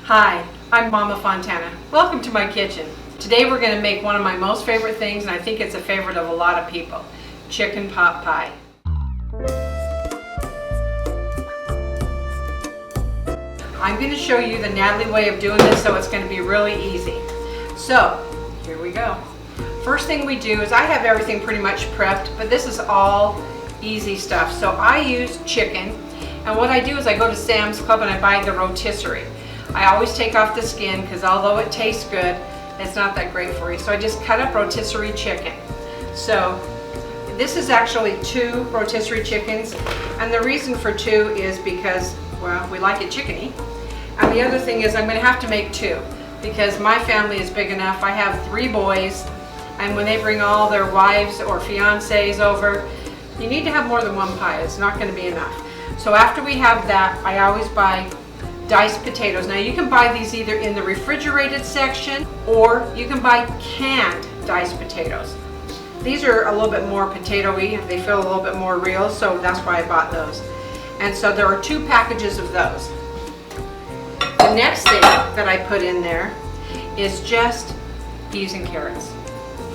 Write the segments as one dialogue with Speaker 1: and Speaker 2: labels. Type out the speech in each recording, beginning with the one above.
Speaker 1: Hi, I'm Mama Fontana. Welcome to my kitchen. Today we're going to make one of my most favorite things, and I think it's a favorite of a lot of people, chicken pot pie. I'm going to show you the Natalie way of doing this, so it's going to be really easy. So, here we go. First thing we do is I have everything pretty much prepped, but this is all easy stuff. So I use chicken, and what I do is I go to Sam's Club and I buy the rotisserie. I always take off the skin because although it tastes good, it's not that great for you. So I just cut up rotisserie chicken. So this is actually 2 rotisserie chickens, and the reason for 2 is because, well, we like it chickeny. And the other thing is I'm going to have to make 2 because my family is big enough. I have 3 boys, and when they bring all their wives or fiancés over, you need to have more than 1 pie. It's not going to be enough. So after we have that, I always buy diced potatoes. Now you can buy these either in the refrigerated section or you can buy canned diced potatoes. These are a little bit more potato-y, they feel a little bit more real, so that's why I bought those. And so there are 2 packages of those. The next thing that I put in there is just peas and carrots.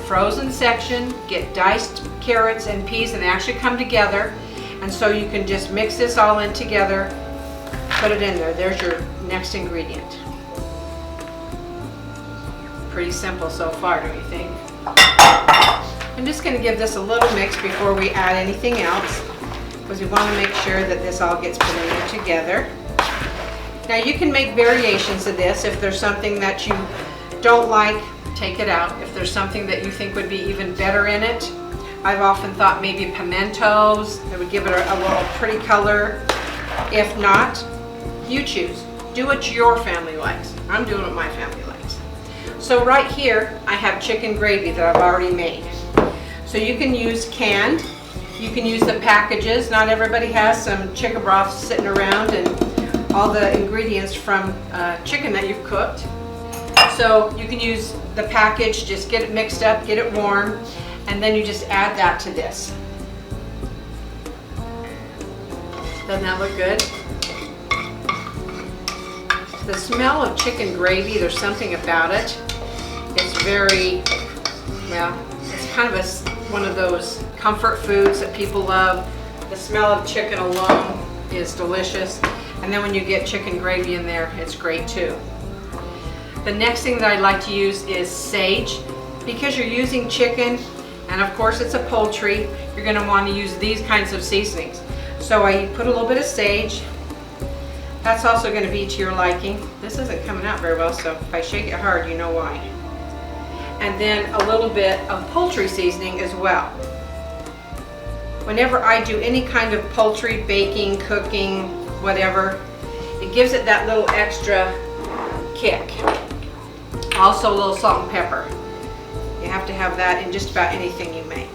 Speaker 1: Frozen section, get diced carrots and peas, and they actually come together, and so you can just mix this all in together. Put it in there. There's your next ingredient. Pretty simple so far, don't you think? I'm just going to give this a little mix before we add anything else, because we want to make sure that this all gets put in there together. Now you can make variations of this. If there's something that you don't like, take it out. If there's something that you think would be even better in it, I've often thought maybe pimentos. That would give it a little pretty color. If not, you choose. Do what your family likes. I'm doing what my family likes. So right here, I have chicken gravy that I've already made. So you can use canned. You can use the packages. Not everybody has some chicken broth sitting around and all the ingredients from chicken that you've cooked. So you can use the package, just get it mixed up, get it warm, and then you just add that to this. Doesn't that look good? The smell of chicken gravy, there's something about it. It's very, well, it's kind of one of those comfort foods that people love. The smell of chicken alone is delicious. And then when you get chicken gravy in there, it's great too. The next thing that I like to use is sage. Because you're using chicken, and of course it's a poultry, you're going to want to use these kinds of seasonings. So I put a little bit of sage. That's also going to be to your liking. This isn't coming out very well, so if I shake it hard, you know why. And then a little bit of poultry seasoning as well. Whenever I do any kind of poultry, baking, cooking, whatever, it gives it that little extra kick. Also a little salt and pepper. You have to have that in just about anything you make.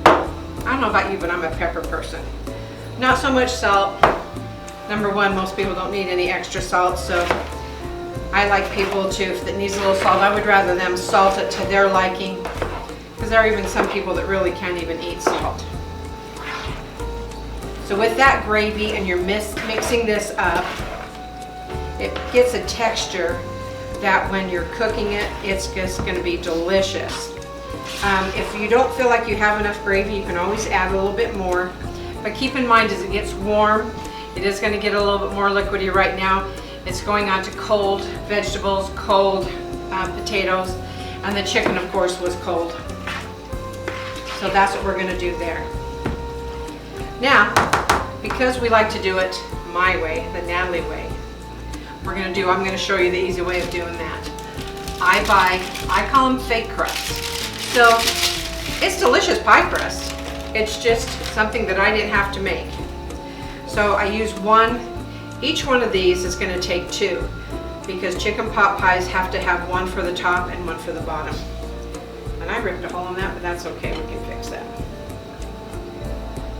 Speaker 1: I don't know about you, but I'm a pepper person. Not so much salt. Number one, most people don't need any extra salt, so I like people to, if it needs a little salt, I would rather them salt it to their liking, because there are even some people that really can't even eat salt. So with that gravy, and you're mixing this up, it gets a texture that when you're cooking it, it's just going to be delicious. If you don't feel like you have enough gravy, you can always add a little bit more. But keep in mind, as it gets warm, it is going to get a little bit more liquidy right now. It's going on to cold vegetables, cold potatoes, and the chicken, of course, was cold. So that's what we're going to do there. Now, because we like to do it my way, the Natalie way, I'm going to show you the easy way of doing that. I call them fake crusts. So it's delicious pie crust. It's just something that I didn't have to make. So I use one. Each one of these is going to take 2 because chicken pot pies have to have one for the top and one for the bottom. And I ripped a hole in that, but that's okay, we can fix that.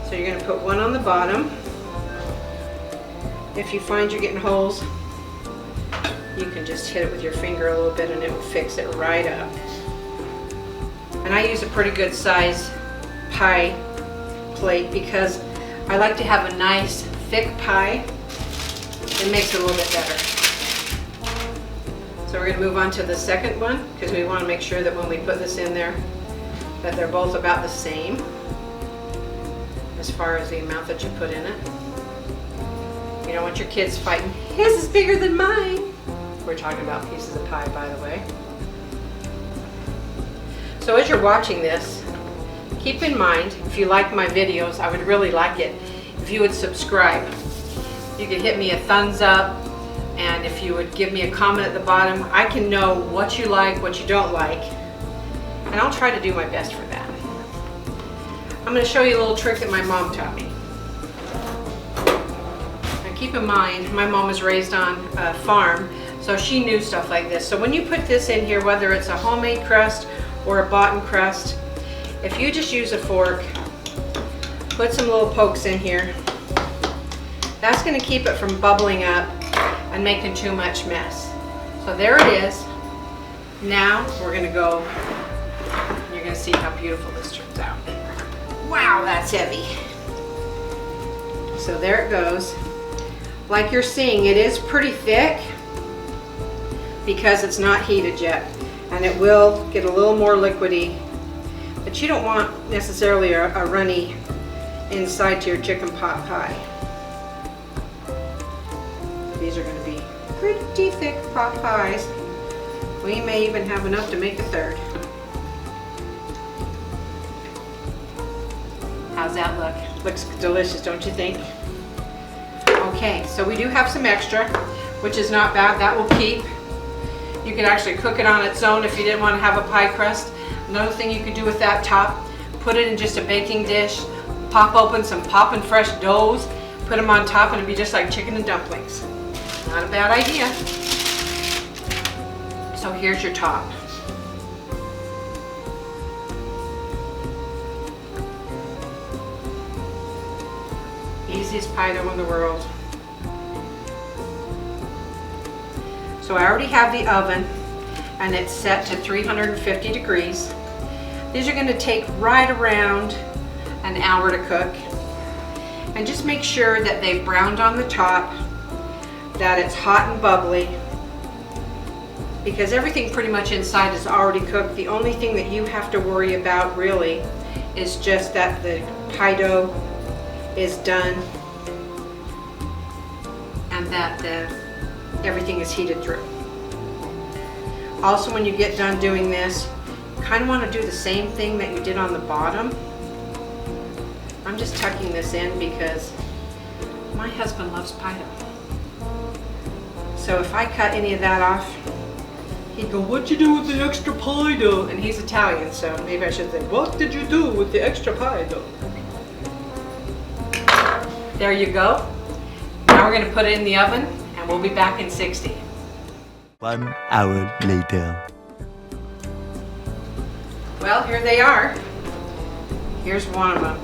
Speaker 1: So you're going to put one on the bottom. If you find you're getting holes, you can just hit it with your finger a little bit and it will fix it right up. And I use a pretty good size pie plate because I like to have a nice thick pie. it makes it a little bit better. So we're going to move on to the second one because we want to make sure that when we put this in there that they're both about the same as far as the amount that you put in it. You don't want your kids fighting, his is bigger than mine. We're talking about pieces of pie, by the way. So as you're watching this, keep in mind, if you like my videos, I would really like it if you would subscribe. You could hit me a thumbs up, and if you would give me a comment at the bottom, I can know what you like, what you don't like, and I'll try to do my best for that. I'm going to show you a little trick that my mom taught me. Now keep in mind, my mom was raised on a farm, so she knew stuff like this. So when you put this in here, whether it's a homemade crust or a bought-in crust, if you just use a fork, put some little pokes in here, that's going to keep it from bubbling up and making too much mess. So there it is. Now we're going to go, you're going to see how beautiful this turns out. Wow, that's heavy. So there it goes. Like you're seeing, it is pretty thick because it's not heated yet, and it will get a little more liquidy, but you don't want necessarily a runny inside to your chicken pot pie. These are going to be pretty thick pot pies. We may even have enough to make a third. How's that look? Looks delicious, don't you think? Okay, so we do have some extra, which is not bad. That will keep. You could actually cook it on its own if you didn't want to have a pie crust. Another thing you could do with that top, put it in just a baking dish, pop open some poppin' fresh doughs, put them on top, and it'd be just like chicken and dumplings. Not a bad idea. So here's your top. Easiest pie dough in the world. So I already have the oven, and it's set to 350 degrees. These are going to take right around an hour to cook. And just make sure that they've browned on the top, that it's hot and bubbly, because everything pretty much inside is already cooked. The only thing that you have to worry about really is just that the pie dough is done and that everything is heated through. Also, when you get done doing this, you kind of want to do the same thing that you did on the bottom. I'm just tucking this in because my husband loves pie dough. So if I cut any of that off, he'd go, "What'd you do with the extra pie dough?" And he's Italian, so maybe I should say, "What did you do with the extra pie dough?" There you go. Now we're going to put it in the oven, and we'll be back in 60.
Speaker 2: 1 hour later.
Speaker 1: Well, here they are. Here's one of them.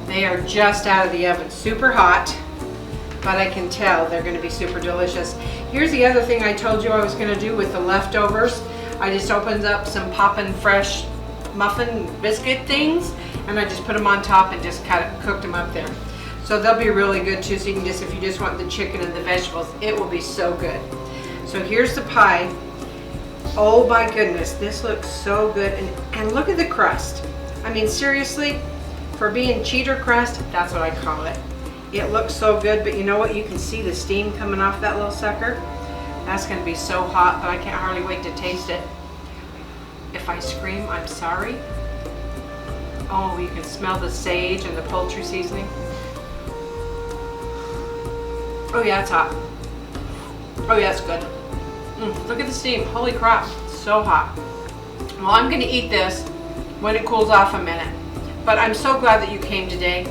Speaker 1: They are just out of the oven, super hot, but I can tell they're going to be super delicious. Here's the other thing I told you I was going to do with the leftovers. I just opened up some poppin' fresh muffin biscuit things, and I just put them on top and just kind of cooked them up there. So they'll be really good too, so you can just, if you just want the chicken and the vegetables, it will be so good. So here's the pie. Oh my goodness, this looks so good. And look at the crust. I mean, seriously, for being cheater crust, that's what I call it. It looks so good, but you know what? You can see the steam coming off that little sucker. That's gonna be so hot, but I can't hardly wait to taste it. If I scream, I'm sorry. Oh, you can smell the sage and the poultry seasoning. Oh yeah, it's hot. Oh yeah, it's good. Look at the steam, holy crap, so hot. Well, I'm gonna eat this when it cools off a minute. But I'm so glad that you came today.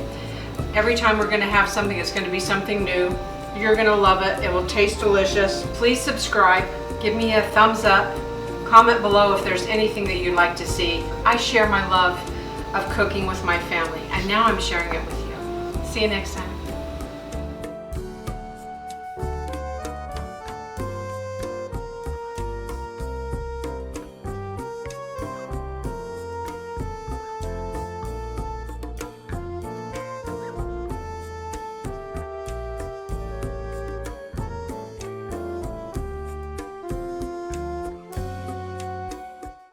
Speaker 1: Every time we're gonna have something, it's gonna be something new. You're gonna love it, it will taste delicious. Please subscribe, give me a thumbs up, comment below if there's anything that you'd like to see. I share my love of cooking with my family, and now I'm sharing it with you. See you next time.